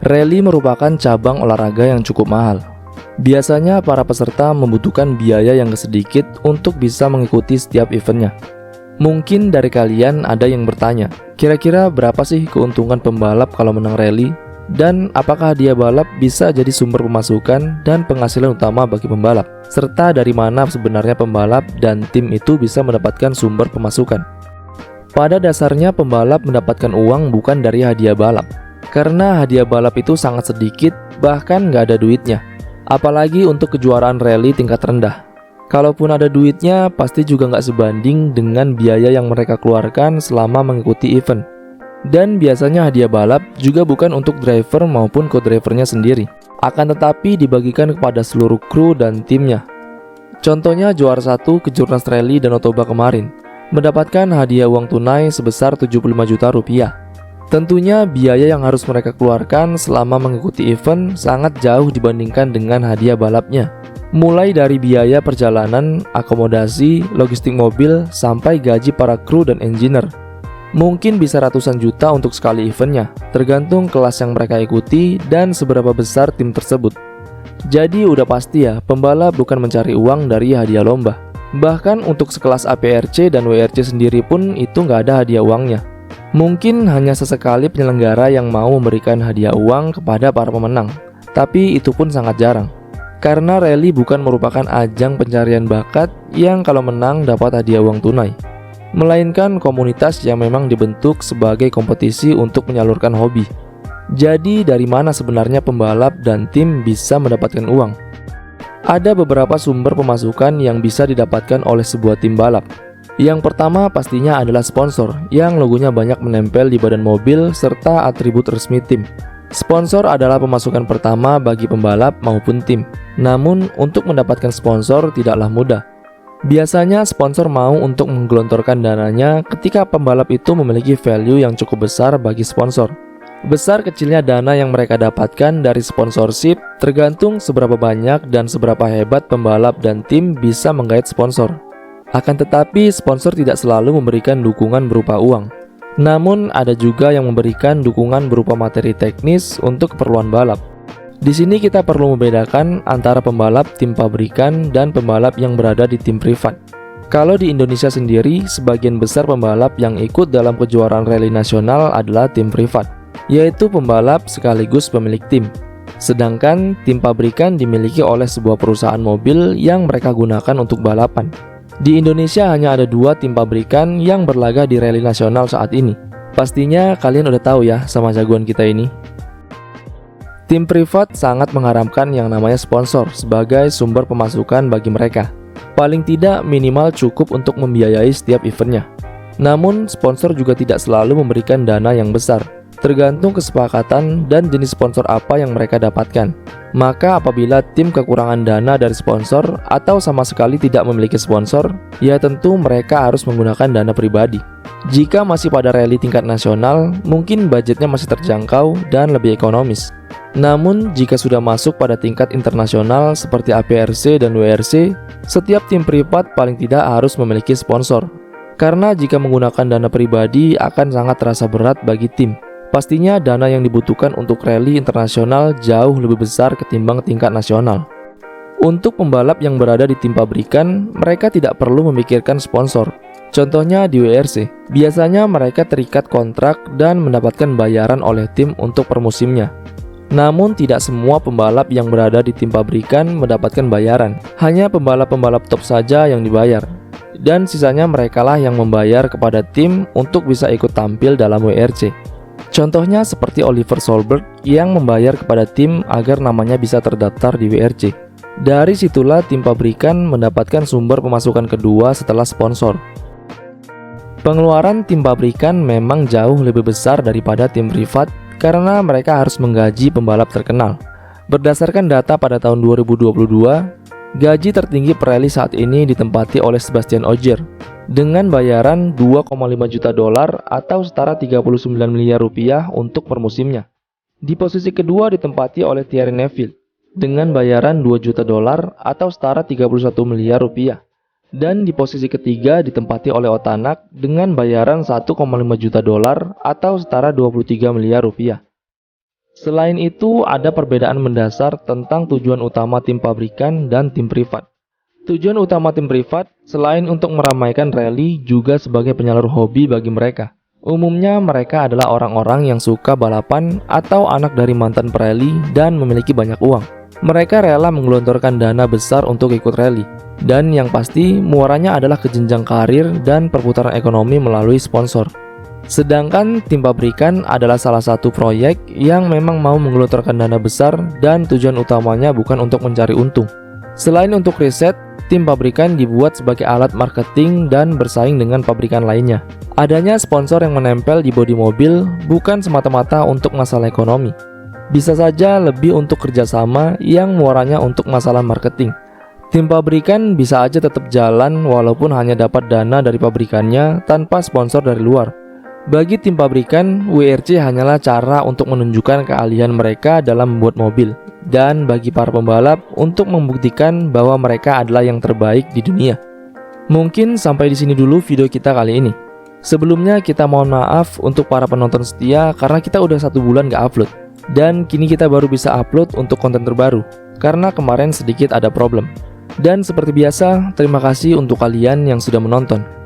Rally merupakan cabang olahraga yang cukup mahal. Biasanya para peserta membutuhkan biaya yang gak sedikit untuk bisa mengikuti setiap eventnya. Mungkin dari kalian ada yang bertanya, kira-kira berapa sih keuntungan pembalap kalau menang rally? Dan apakah hadiah balap bisa jadi sumber pemasukan dan penghasilan utama bagi pembalap? Serta dari mana sebenarnya pembalap dan tim itu bisa mendapatkan sumber pemasukan? Pada dasarnya pembalap mendapatkan uang bukan dari hadiah balap. Karena hadiah balap itu sangat sedikit, bahkan nggak ada duitnya. Apalagi untuk kejuaraan rally tingkat rendah. Kalaupun ada duitnya, pasti juga nggak sebanding dengan biaya yang mereka keluarkan selama mengikuti event. Dan biasanya hadiah balap juga bukan untuk driver maupun co-drivernya sendiri. Akan tetapi dibagikan kepada seluruh kru dan timnya. Contohnya juara 1 Kejurnas Rally Danau Toba kemarin, mendapatkan hadiah uang tunai sebesar 75 juta rupiah. Tentunya biaya yang harus mereka keluarkan selama mengikuti event sangat jauh dibandingkan dengan hadiah balapnya. Mulai dari biaya perjalanan, akomodasi, logistik mobil, sampai gaji para kru dan engineer. Mungkin bisa ratusan juta untuk sekali eventnya, tergantung kelas yang mereka ikuti dan seberapa besar tim tersebut. Jadi udah pasti ya, pembalap bukan mencari uang dari hadiah lomba. Bahkan untuk sekelas APRC dan WRC sendiri pun itu nggak ada hadiah uangnya. Mungkin hanya sesekali penyelenggara yang mau memberikan hadiah uang kepada para pemenang, tapi itu pun sangat jarang. Karena rally bukan merupakan ajang pencarian bakat yang kalau menang dapat hadiah uang tunai, melainkan komunitas yang memang dibentuk sebagai kompetisi untuk menyalurkan hobi. Jadi dari mana sebenarnya pembalap dan tim bisa mendapatkan uang? Ada beberapa sumber pemasukan yang bisa didapatkan oleh sebuah tim balap. Yang pertama pastinya adalah sponsor yang logonya banyak menempel di badan mobil serta atribut resmi tim. Sponsor adalah pemasukan pertama bagi pembalap maupun tim. Namun, untuk mendapatkan sponsor tidaklah mudah. Biasanya sponsor mau untuk menggelontorkan dananya ketika pembalap itu memiliki value yang cukup besar bagi sponsor. Besar kecilnya dana yang mereka dapatkan dari sponsorship tergantung seberapa banyak dan seberapa hebat pembalap dan tim bisa menggait sponsor. Akan tetapi, sponsor tidak selalu memberikan dukungan berupa uang. Namun ada juga yang memberikan dukungan berupa materi teknis untuk keperluan balap. Di sini kita perlu membedakan antara pembalap tim pabrikan dan pembalap yang berada di tim privat. Kalau di Indonesia sendiri, sebagian besar pembalap yang ikut dalam kejuaraan rally nasional adalah tim privat, yaitu pembalap sekaligus pemilik tim. Sedangkan tim pabrikan dimiliki oleh sebuah perusahaan mobil yang mereka gunakan untuk balapan. Di Indonesia hanya ada 2 tim pabrikan yang berlaga di rally nasional saat ini. Pastinya kalian udah tahu ya sama jagoan kita ini. Tim privat sangat mengharapkan yang namanya sponsor sebagai sumber pemasukan bagi mereka. Paling tidak minimal cukup untuk membiayai setiap eventnya. Namun sponsor juga tidak selalu memberikan dana yang besar, tergantung kesepakatan dan jenis sponsor apa yang mereka dapatkan. Maka apabila tim kekurangan dana dari sponsor atau sama sekali tidak memiliki sponsor, ya tentu mereka harus menggunakan dana pribadi. Jika masih pada rally tingkat nasional, mungkin budgetnya masih terjangkau dan lebih ekonomis. Namun jika sudah masuk pada tingkat internasional seperti APRC dan WRC, setiap tim privat paling tidak harus memiliki sponsor. Karena jika menggunakan dana pribadi akan sangat terasa berat bagi tim. Pastinya dana yang dibutuhkan untuk rally internasional jauh lebih besar ketimbang tingkat nasional. Untuk pembalap yang berada di tim pabrikan, mereka tidak perlu memikirkan sponsor. Contohnya di WRC, biasanya mereka terikat kontrak dan mendapatkan bayaran oleh tim untuk per musimnya. Namun tidak semua pembalap yang berada di tim pabrikan mendapatkan bayaran. Hanya pembalap-pembalap top saja yang dibayar. Dan sisanya merekalah yang membayar kepada tim untuk bisa ikut tampil dalam WRC. Contohnya seperti Oliver Solberg yang membayar kepada tim agar namanya bisa terdaftar di WRC. Dari situlah tim pabrikan mendapatkan sumber pemasukan kedua setelah sponsor. Pengeluaran tim pabrikan memang jauh lebih besar daripada tim privat karena mereka harus menggaji pembalap terkenal. Berdasarkan data pada tahun 2022, gaji tertinggi Pirelli saat ini ditempati oleh Sebastian Ogier dengan bayaran 2,5 juta dolar atau setara 39 miliar rupiah untuk per musimnya. Di posisi kedua ditempati oleh Thierry Neuville dengan bayaran 2 juta dolar atau setara 31 miliar rupiah. Dan di posisi ketiga ditempati oleh Otanak dengan bayaran 1,5 juta dolar atau setara 23 miliar rupiah. Selain itu, ada perbedaan mendasar tentang tujuan utama tim pabrikan dan tim privat. Tujuan utama tim privat selain untuk meramaikan rally juga sebagai penyalur hobi bagi mereka. Umumnya mereka adalah orang-orang yang suka balapan atau anak dari mantan perally dan memiliki banyak uang. Mereka rela menggelontorkan dana besar untuk ikut rally. Dan yang pasti muaranya adalah ke jenjang karir dan perputaran ekonomi melalui sponsor. Sedangkan tim pabrikan adalah salah satu proyek yang memang mau menggelontorkan dana besar dan tujuan utamanya bukan untuk mencari untung. Selain untuk riset, tim pabrikan dibuat sebagai alat marketing dan bersaing dengan pabrikan lainnya. Adanya sponsor yang menempel di bodi mobil bukan semata-mata untuk masalah ekonomi. Bisa saja lebih untuk kerjasama yang muaranya untuk masalah marketing. Tim pabrikan bisa aja tetap jalan walaupun hanya dapat dana dari pabrikannya tanpa sponsor dari luar. Bagi tim pabrikan, WRC hanyalah cara untuk menunjukkan keahlian mereka dalam membuat mobil. Dan bagi para pembalap untuk membuktikan bahwa mereka adalah yang terbaik di dunia. Mungkin sampai di sini dulu video kita kali ini. Sebelumnya kita mohon maaf untuk para penonton setia karena kita udah 1 bulan gak upload. Dan kini kita baru bisa upload untuk konten terbaru karena kemarin sedikit ada problem. Dan seperti biasa, terima kasih untuk kalian yang sudah menonton.